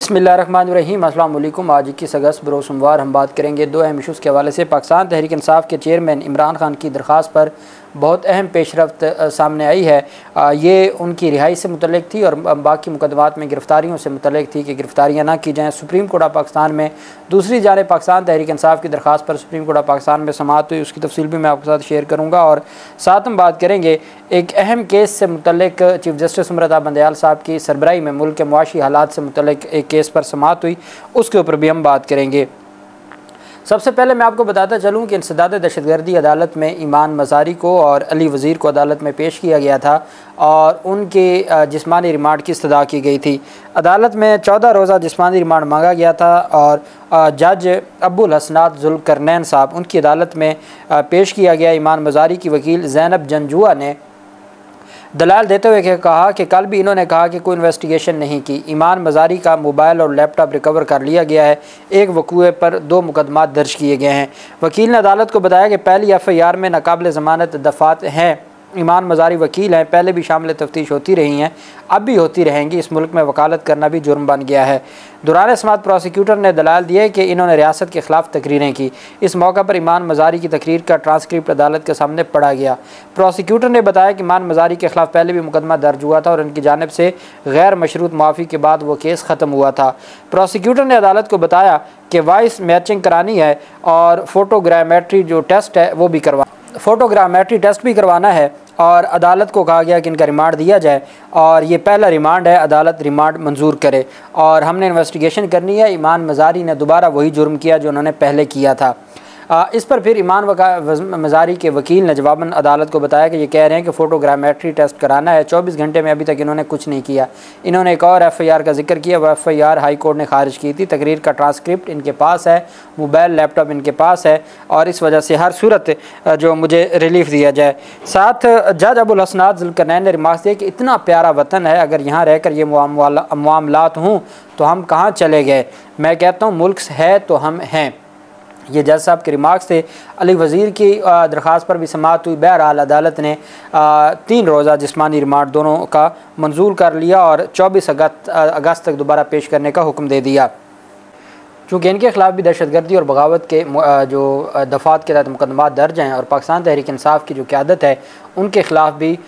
बिस्मिल्लाहिर्रहमानिर्रहीम। अस्सलाम वालेकुम। आज 21 अगस्त बरोज़ सोमवार हम बात करेंगे दो अहम इशूज़ के हवाले से। पाकिस्तान तहरीक इंसाफ के चेयरमैन इमरान खान की दरख्वास्त पर बहुत अहम पेशरफ्त सामने आई है। ये उनकी रिहाई से मुतल्लिक थी और बाकी मुकदमात में गिरफ़्तारियों से मुतल्लिक थी कि गिरफ़्तारियाँ ना की जाएँ। सुप्रीम कोर्ट ऑफ पाकिस्तान में दूसरी जानिब पाकिस्तान तहरीक इंसाफ की दरख्वास्त पर सुप्रीम कोर्ट ऑफ पाकिस्तान में समाअत हुई, उसकी तफसील भी मैं आपके साथ शेयर करूँगा। और साथ हम बात करेंगे एक अहम केस से मुतल्लिक चीफ जस्टिस उमर बंदयाल साहब की सरबराही में मुल्क के मुआशी हालात से मुतल्लिक एक केस पर समाअत हुई, उसके ऊपर भी हम बात करेंगे। सबसे पहले मैं आपको बताता चलूँ कि इंसदाद दहशतगर्दी अदालत में ईमान मज़ारी को और अली वज़ीर को अदालत में पेश किया गया था और उनके जिस्मानी रिमांड की इस्तदा की गई थी। अदालत में 14 रोज़ा जिस्मानी रिमांड मांगा गया था और जज अब्बुल हसनात जुल्करनैन साहब उनकी अदालत में पेश किया गया। ईमान मज़ारी की वकील ज़ैनब जंजुआ ने दलाल देते हुए कहा कि कल भी इन्होंने कहा कि कोई इन्वेस्टिगेशन नहीं की। ईमान मज़ारी का मोबाइल और लैपटॉप रिकवर कर लिया गया है। एक वकूए पर 2 मुकदमात दर्ज किए गए हैं। वकील ने अदालत को बताया कि पहली FIR में नाकाबिल ज़मानत दफ़ात हैं। ईमान मज़ारी वकील हैं, पहले भी शामिल तफ्तीश होती रही हैं, अब भी होती रहेंगी। इस मुल्क में वकालत करना भी जुर्म बन गया है। दौरान समाअत प्रोसिक्यूटर ने दलाल दिए कि इन्होंने रियासत के ख़िलाफ़ तकरीरें की। इस मौका पर ईमान मज़ारी की तकरीर का ट्रांसक्रिप्ट अदालत के सामने पढ़ा गया। प्रोसिक्यूटर ने बताया कि ईमान मज़ारी के ख़िलाफ़ पहले भी मुकदमा दर्ज हुआ था और उनकी जानिब से गैर मशरूत माफ़ी के बाद वो केस ख़त्म हुआ था। प्रोसिक्यूटर ने अदालत को बताया कि वॉइस मैचिंग करानी है और फोटोग्रामेट्री जो टेस्ट है वो भी फोटोग्रामेट्री टेस्ट भी करवाना है और अदालत को कहा गया कि इनका रिमांड दिया जाए और ये पहला रिमांड है, अदालत रिमांड मंजूर करे और हमने इन्वेस्टिगेशन करनी है। ईमान मज़ारी ने दोबारा वही जुर्म किया जो उन्होंने पहले किया था। इस पर फिर ईमान मज़ारी के वकील ने जवाबन अदालत को बताया कि ये कह रहे हैं कि फ़ोटोग्रामेट्री टेस्ट कराना है। 24 घंटे में अभी तक इन्होंने कुछ नहीं किया। इन्होंने एक और FIR का जिक्र किया, वह FIR हाई कोर्ट ने खारिज की थी। तकरीर का ट्रांसक्रिप्ट इनके पास है, मोबाइल लैपटॉप इनके पास है और इस वजह से हर सूरत जो मुझे रिलीफ दिया जाए। साथ जज अब्बुल हसनात जुल्करनैन ने रिमार्क दिया कि इतना प्यारा वतन है, अगर यहाँ रहकर ये मामलात हों तो हम कहाँ चले गए। मैं कहता हूँ मुल्क है तो हम हैं। ये जज साहब के रिमार्क्स थे। अली वज़ीर की दरख्वास्त पर भी समाअत हुई। बहरहाल अदालत ने 3 रोज़ा जिस्मानी रिमांड दोनों का मंजूर कर लिया और 24 अगस्त तक दोबारा पेश करने का हुक्म दे दिया। चूँकि इनके ख़िलाफ़ भी दहशतगर्दी और बगावत के जो दफ़ात के तहत मुकदमात दर्ज हैं और पाकिस्तान तहरीक इंसाफ की जो क़यादत है उनके ख़िलाफ़ भी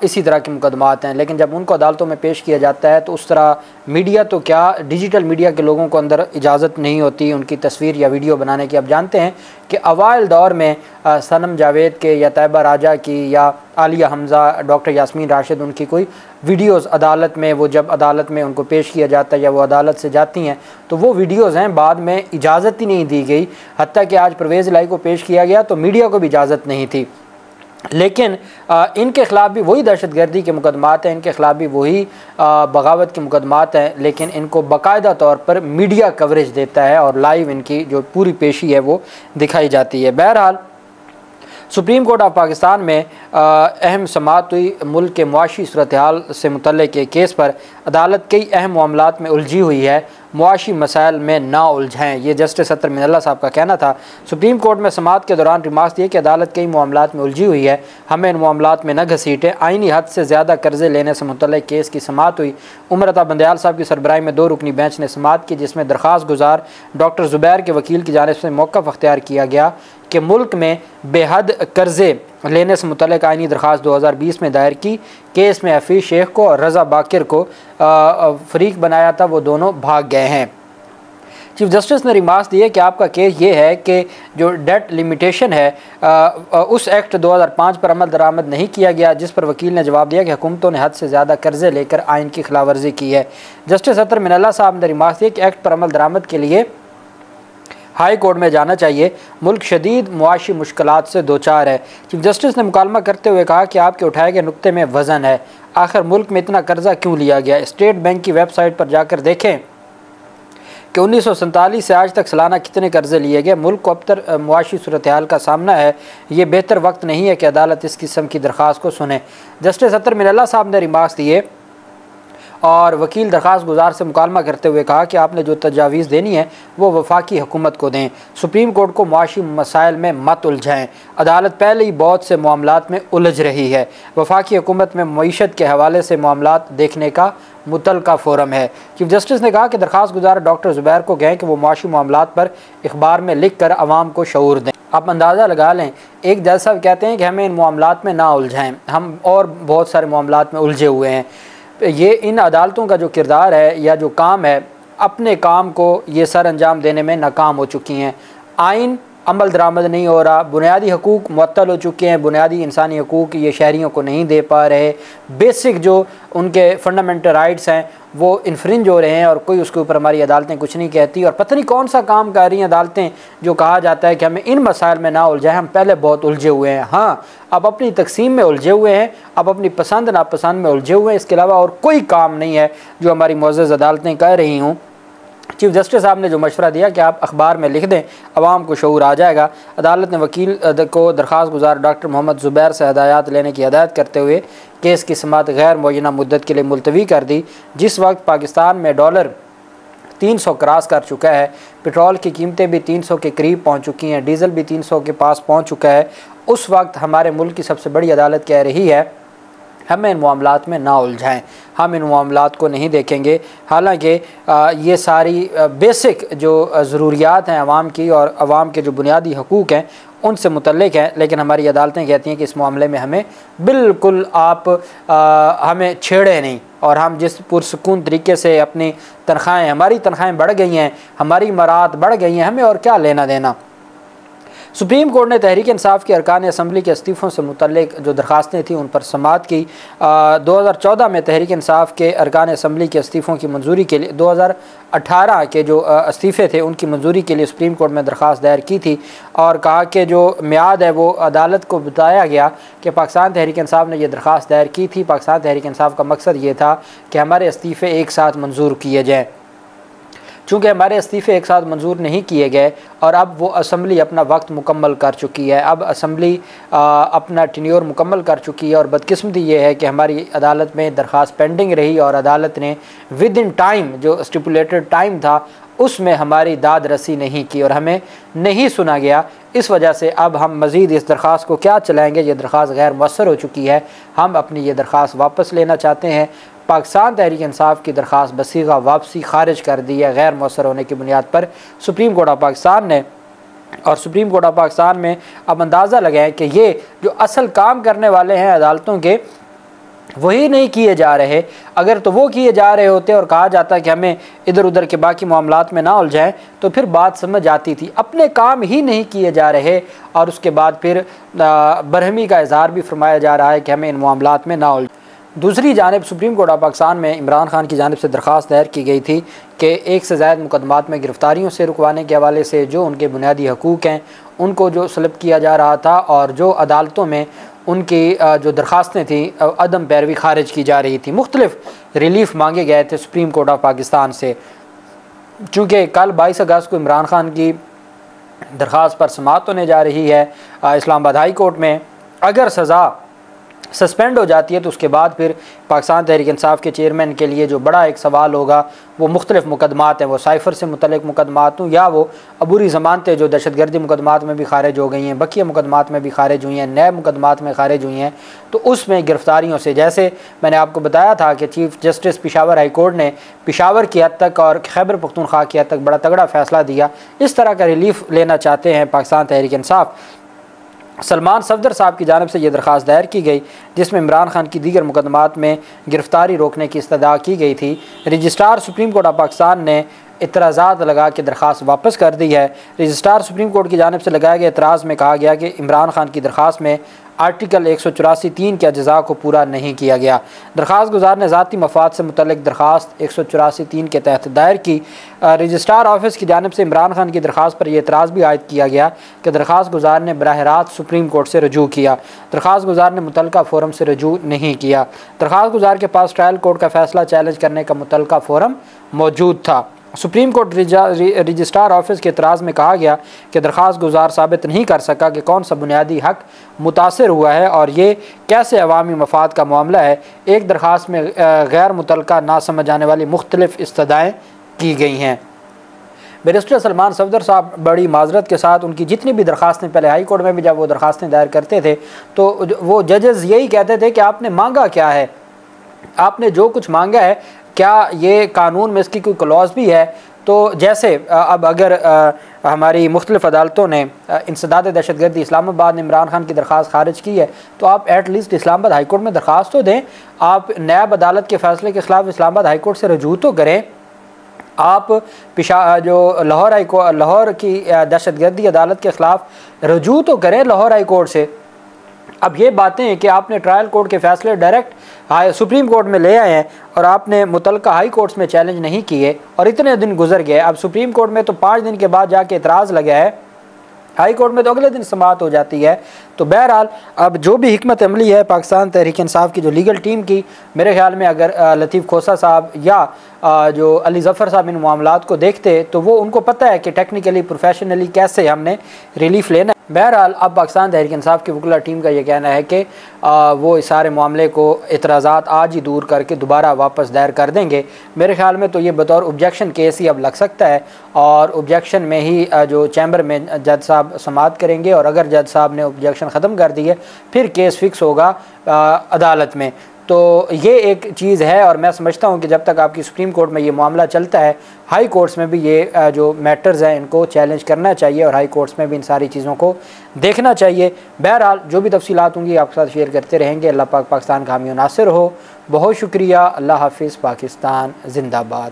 इसी तरह के मुकदमात हैं। लेकिन जब उनको अदालतों में पेश किया जाता है तो उस तरह मीडिया तो क्या, डिजिटल मीडिया के लोगों को अंदर इजाज़त नहीं होती उनकी तस्वीर या वीडियो बनाने की। अब जानते हैं कि अवाइल दौर में सनम जावेद के या तैयबा राजा की या आलिया हमज़ा, डॉक्टर यास्मीन राशिद, उनकी कोई वीडियोज़ अदालत में, वो जब अदालत में उनको पेश किया जाता है या वो अदालत से जाती हैं तो वो वीडियोज़ हैं, बाद में इजाज़त ही नहीं दी गई। हत्ता कि आज परवेज़ इलाही को पेश किया गया तो मीडिया को भी इजाज़त नहीं थी। लेकिन इनके ख़िलाफ़ भी वही दहशतगर्दी के मुकदमात हैं, इनके ख़िलाफ़ भी वही बगावत के मुकदमात हैं, लेकिन इनको बाकायदा तौर पर मीडिया कवरेज देता है और लाइव इनकी जो पूरी पेशी है वो दिखाई जाती है। बहरहाल सुप्रीम कोर्ट ऑफ पाकिस्तान में अहम समाअत हुई। मुल्क के मुआशी सूरत हाल से मुतल्लिक़ केस पर अदालत कई अहम मामलात में उलझी हुई है, मुआशी मसाइल में ना उलझाएँ, ये जस्टिस अतर मिनल्ला साहब का कहना था। सुप्रीम कोर्ट में समाअत के दौरान रिमार्क्स दिए कि अदालत कई मामलात में उलझी हुई है, हमें इन मामलात में न घसीटें। आइनी हद से ज़्यादा कर्जे लेने से मुतल्लिक़ केस की समाअत हुई। उमर बंदयाल साहब की सरबराही में 2 रुकनी बेंच ने समाअत की, जिसमें दरख्वास्त गुजार डॉक्टर ज़ुबैर के वकील की जानिब से मौक़िफ़ अख्तियार किया गया कि मुल्क में बेहद कर्ज़े लेने से मुतल्लिक़ आइनी दरख्वास्त 2020 में दायर की। केस में हफीज़ शेख को और रज़ा बाकिर को फ़रीक बनाया था, वो दोनों भाग गए हैं। चीफ जस्टिस ने रिमार्क्स दिए कि आपका केस ये है कि जो डेट लिमिटेशन है उस एक्ट 2005 पर अमल दरामद नहीं किया गया, जिस पर वकील ने जवाब दिया कि हुकूमतों ने हद से ज़्यादा कर्ज़े लेकर आइन की खिलाफ वर्जी की है। जस्टिस अतर मिनल्ला साहब ने रिमार्क्स दिए कि एक्ट पर अमल दरामद के लिए हाई कोर्ट में जाना चाहिए। मुल्क शदीद मुआशी मुश्किलात से दो चार है। चीफ जस्टिस ने मुकालमा करते हुए कहा कि आपके उठाए गए नुक्ते में वज़न है। आखिर मुल्क में इतना कर्जा क्यों लिया गया? स्टेट बैंक की वेबसाइट पर जाकर देखें कि 1947 से आज तक सालाना कितने कर्जे लिए गए। मुल्क को अब तक मुआशी सूरत हाल का सामना है, ये बेहतर वक्त नहीं है कि अदालत इस किस्म की दरख्वास्त को सुने। जस्टिस अतर मिनल्ला साहब ने रिमार्क्स दिए और वकील दरख्वास्त गुजार से मुकालमा करते हुए कहा कि आपने जो तजावीज़ देनी है वो वफाकी हुकूमत को दें। सुप्रीम कोर्ट को मुआशी मसाइल में मत उलझाएँ। अदालत पहले ही बहुत से मामलात में उलझ रही है। वफाकी हुकूमत में मईशत के हवाले से मामलात देखने का मुतलका फ़ोरम है। चीफ जस्टिस ने कहा कि दरख्वास्त गुजार डॉक्टर ज़ुबैर को कहें कि वो मुआशी मामलात पर अखबार में लिख कर आवाम को शऊर दें। आप अंदाज़ा लगा लें, एक जज साहब कहते हैं कि हमें इन मामलात में ना उलझाएँ, हम और बहुत सारे मामलात में उलझे हुए हैं। ये इन अदालतों का जो किरदार है या जो काम है, अपने काम को ये सर अंजाम देने में नाकाम हो चुकी हैं। आइन अमल दरामद नहीं हो रहा, बुनियादी हकूक़ मुअत्तल हो चुके हैं, बुनियादी इंसानी हकूक़ ये शहरियों को नहीं दे पा रहे, बेसिक जो उनके फंडामेंटल राइट्स हैं वो इन्फ्रिंज हो रहे हैं और कोई उसके ऊपर हमारी अदालतें कुछ नहीं कहती। और पता नहीं कौन सा काम कर रही हैं अदालतें जो कहा जाता है कि हमें इन मसाइल में ना उलझाएं, हम पहले बहुत उलझे हुए हैं। हाँ, अब अपनी तकसीम में उलझे हुए हैं, अब अपनी पसंद नापसंद में उलझे हुए हैं, इसके अलावा और कोई काम नहीं है जो हमारी मुअज़्ज़ज़ अदालतें कर रही हों। चीफ जस्टिस साहब ने जो मशवरा दिया कि आप अखबार में लिख दें, आवाम को शऊर आ जाएगा। अदालत ने वकील को दरख्वास्त गुजार डॉक्टर मोहम्मद ज़ुबैर से हदायत लेने की हदायत करते हुए केस की समाअत गैर मुअय्यना मुद्दत के लिए मुलतवी कर दी। जिस वक्त पाकिस्तान में डॉलर 300 क्रॉस कर चुका है, पेट्रोल की कीमतें भी 300 के करीब पहुँच चुकी हैं, डीज़ल भी 300 के पास पहुँच चुका है, उस वक्त हमारे मुल्क की सबसे बड़ी अदालत कह रही है हमें इन मामलात में ना उलझाएं, हम इन मामलात को नहीं देखेंगे। हालांकि ये सारी बेसिक जो ज़रूरियात हैं आवाम की और आवाम के जो बुनियादी हकूक़ हैं उनसे मुतल्लिक़ हैं, लेकिन हमारी अदालतें कहती हैं कि इस मामले में हमें बिल्कुल आप हमें छेड़े नहीं और हम जिस पुरसुकून तरीके से अपनी तनख्वाहें, हमारी तनख्वाहें बढ़ गई हैं, हमारी मरात बढ़ गई हैं, हमें और क्या लेना देना। सुप्रीम कोर्ट ने तहरीक इंसाफ के अरकान असम्बली के इस्तीफ़ों से मुतल्लिक जो दरख्वास्तें थीं उन पर समाअत की। 2014 में तहरीक इंसाफ के अरकान असम्बली के इस्तीफ़ों की मंजूरी के लिए 2018 के जो इस्तीफ़े थे उनकी मंजूरी के लिए सुप्रीम कोर्ट में दरख्वास्त दायर की थी और कहा कि जो मियाद है वो अदालत को बताया गया कि पाकिस्तान तहरीक इंसाफ ने यह दरख्वास्त दायर की थी। पाकिस्तान तहरीक इंसाफ का मकसद ये था कि हमारे इस्तीफ़े एक साथ मंजूर किए जाएँ। चूँकि हमारे इस्तीफ़े एक साथ मंजूर नहीं किए गए और अब वो असम्बली अपना वक्त मुकम्मल कर चुकी है, अब असम्बली अपना टेन्योर मुकम्मल कर चुकी है और बदकिस्मती ये है कि हमारी अदालत में दरख्वास्त पेंडिंग रही और अदालत ने विद इन टाइम जो स्टिपुलेटेड टाइम था उसमें हमारी दाद रसी नहीं की और हमें नहीं सुना गया। इस वजह से अब हम मज़ीद इस दरख्वास्त को क्या चलाएँगे, ये दरख्वास्त गैर मुअस्सर हो चुकी है। हम अपनी ये दरख्वास्त वापस लेना चाहते हैं। पाकिस्तान तहरीक इंसाफ की दरख्वास्त बसीगा वापसी खारिज कर दी है गैर मुअस्सर होने की बुनियाद पर सुप्रीम कोर्ट ऑफ पाकिस्तान ने। और सुप्रीम कोर्ट ऑफ पाकिस्तान में अब अंदाज़ा लगाएं कि ये जो असल काम करने वाले हैं अदालतों के वही नहीं किए जा रहे। अगर तो वो किए जा रहे होते और कहा जाता कि हमें इधर उधर के बाकी मामलात में ना उलझाएं तो फिर बात समझ आती थी। अपने काम ही नहीं किए जा रहे और उसके बाद फिर बरहमी का इजहार भी फरमाया जा रहा है कि हमें इन मामलात में ना उलझाएं। दूसरी जानिब सुप्रीम कोर्ट ऑफ पाकिस्तान में इमरान खान की जानिब से दरख्वास्त दायर की गई थी कि एक से ज़्यादा मुकदमात में गिरफ़्तारियों से रुकवाने के हवाले से जो उनके बुनियादी हकूक़ हैं उनको जो सलब किया जा रहा था और जो अदालतों में उनकी जो दरख्वास्तें थी अदम पैरवी खारिज की जा रही थी। मुख्तलिफ रिलीफ़ मांगे गए थे सुप्रीम कोर्ट ऑफ पाकिस्तान से। चूँकि कल 22 अगस्त को इमरान खान की दरख्वास्त पर समाअत होने जा रही है इस्लामाबाद हाई कोर्ट में, अगर सज़ा सस्पेंड हो जाती है तो उसके बाद फिर पाकिस्तान तहरीक इंसाफ के चेयरमैन के लिए जो बड़ा एक सवाल होगा वो मुख्तलिफ मुकदमात हैं, वो साइफ़र से मुतल्लिक़ मुकदमात हों या वो अबूरी ज़मानतें जो दहशतगर्दी मुकदमात में भी खारिज हो गई हैं, बकिया मुकदमात में भी खारिज हुई हैं, नए मुकदमात में खारिज हुई हैं, तो उसमें गिरफ़्तारियों से, जैसे मैंने आपको बताया था कि chief justice Peshawar high court ने पेशावर की हद तक और खैबर पख्तूनख्वा की हद तक बड़ा तगड़ा फ़ैसला दिया, इस तरह का रिलीफ़ लेना चाहते हैं पाकिस्तान तहरीक इंसाफ। सलमान सफदर साहब की जानिब से ये दरख्वास्त दायर की गई जिसमें इमरान खान की दीगर मुकदमात में गिरफ़्तारी रोकने की इस्तदा की गई थी। Registrar supreme court of Pakistan ने इतराज़ात लगा के दरख्वास्त वापस कर दी है। रजिस्ट्रार सुप्रीम कोर्ट की जानिब से लगाए गए एतराज़ में कहा गया कि इमरान खान की दरख्वास्त में आर्टिकल 184(3) के अज्जा को पूरा नहीं किया गया। दरख्वास्त गुजार ने ज़ाती मफाद से मुतल्लिक़ दरख्वास्त 184(3) के तहत दायर की। रजिस्ट्रार ऑफिस की जानिब से इमरान खान की दरख्वास्त पर यह एतराज़ भी आयद किया गया कि दरख्वास्त गुजार ने बराह रास्त सुप्रीम कोर्ट से रजू किया, दरख्वास्त गुजार ने मुतल्लिक़ा फ़ोरम से रजू नहीं किया। दरख्वास्त गुजार के पास ट्रायल कोर्ट का फ़ैसला चैलेंज करने का मुतल्लिक़ा फ़ोरम मौजूद था। सुप्रीम कोर्ट रजिस्ट्रार ऑफिस के एतराज़ में कहा गया कि दरख्वास्त गुजार साबित नहीं कर सका कि कौन सा बुनियादी हक़ मुतासर हुआ है और ये कैसे अवामी मफाद का मामला है। एक दरख्वास्त में गैर मुतल्लिक़ा ना समझ आने वाली मुख्तलिफ़ इस्तदाएँ की गई हैं। बैरिस्टर सलमान सफदर साहब बड़ी माजरत के साथ उनकी जितनी भी दरख्वास्तें, पहले हाई कोर्ट में भी जब वो दरख्वास्तें दायर करते थे तो वो जजेस यही कहते थे कि आपने मांगा क्या है, आपने जो कुछ मांगा है क्या ये कानून में इसकी कोई क्लॉज भी है? तो जैसे अब अगर हमारी मुख्तलिफ़ अदालतों ने इंसदाद दहशतगर्दी इस्लामाबाद ने इमरान खान की दरख्वास्त खारिज की है, तो आप एटलीस्ट इस्लामाबाद हाई कोर्ट में दरख्वास्त तो दें। आप नैब अदालत के फ़ैसले के ख़िलाफ़ इस्लामाबाद हाई कोर्ट से रजू तो करें। आप जो लाहौर की दहशतगर्दी अदालत के ख़िलाफ़ रजू तो करें लाहौर हाई कोर्ट से। अब ये बातें हैं कि आपने ट्रायल कोर्ट के फ़ैसले डायरेक्ट सुप्रीम कोर्ट में ले आए हैं और आपने मुतलका हाई कोर्ट्स में चैलेंज नहीं किए, और इतने दिन गुजर गए। अब सुप्रीम कोर्ट में तो 5 दिन के बाद जाके एतराज़ लगा है, हाई कोर्ट में तो अगले दिन समाअत हो जाती है। तो बहरहाल अब जो भी हिकमत अमली है पाकिस्तान तहरीक इंसाफ की जो लीगल टीम की, मेरे ख्याल में अगर लतीफ़ खोसा साहब या जो अली ज़फ़र साहब इन मामलात को देखते तो वो उनको पता है कि टेक्निकली प्रोफेशनली कैसे हमने रिलीफ लेना है। बहरहाल अब पाकिस्तान तहरीक इंसाफ की वकला टीम का ये कहना है कि वो इस सारे मामले को एतराज़ात आज ही दूर करके दोबारा वापस दायर कर देंगे। मेरे ख्याल में तो ये बतौर ऑब्जेक्शन केस ही अब लग सकता है, और ऑब्जेक्शन में ही जो चैम्बर में जज साहब समाअत करेंगे, और अगर जज साहब ने ऑब्जेक्शन ख़त्म कर दिए फिर केस फ़िक्स होगा अदालत में। तो ये एक चीज़ है, और मैं समझता हूँ कि जब तक आपकी सुप्रीम कोर्ट में ये मामला चलता है, हाई कोर्ट्स में भी ये जो मैटर्स हैं इनको चैलेंज करना चाहिए, और हाई कोर्ट्स में भी इन सारी चीज़ों को देखना चाहिए। बहरहाल जो भी तफसीलात होंगी आपके साथ शेयर करते रहेंगे। अल्लाह पाक पाकिस्तान का हामी नासिर हो। बहुत शुक्रिया। अल्लाह हाफिज़। पाकिस्तान जिंदाबाद।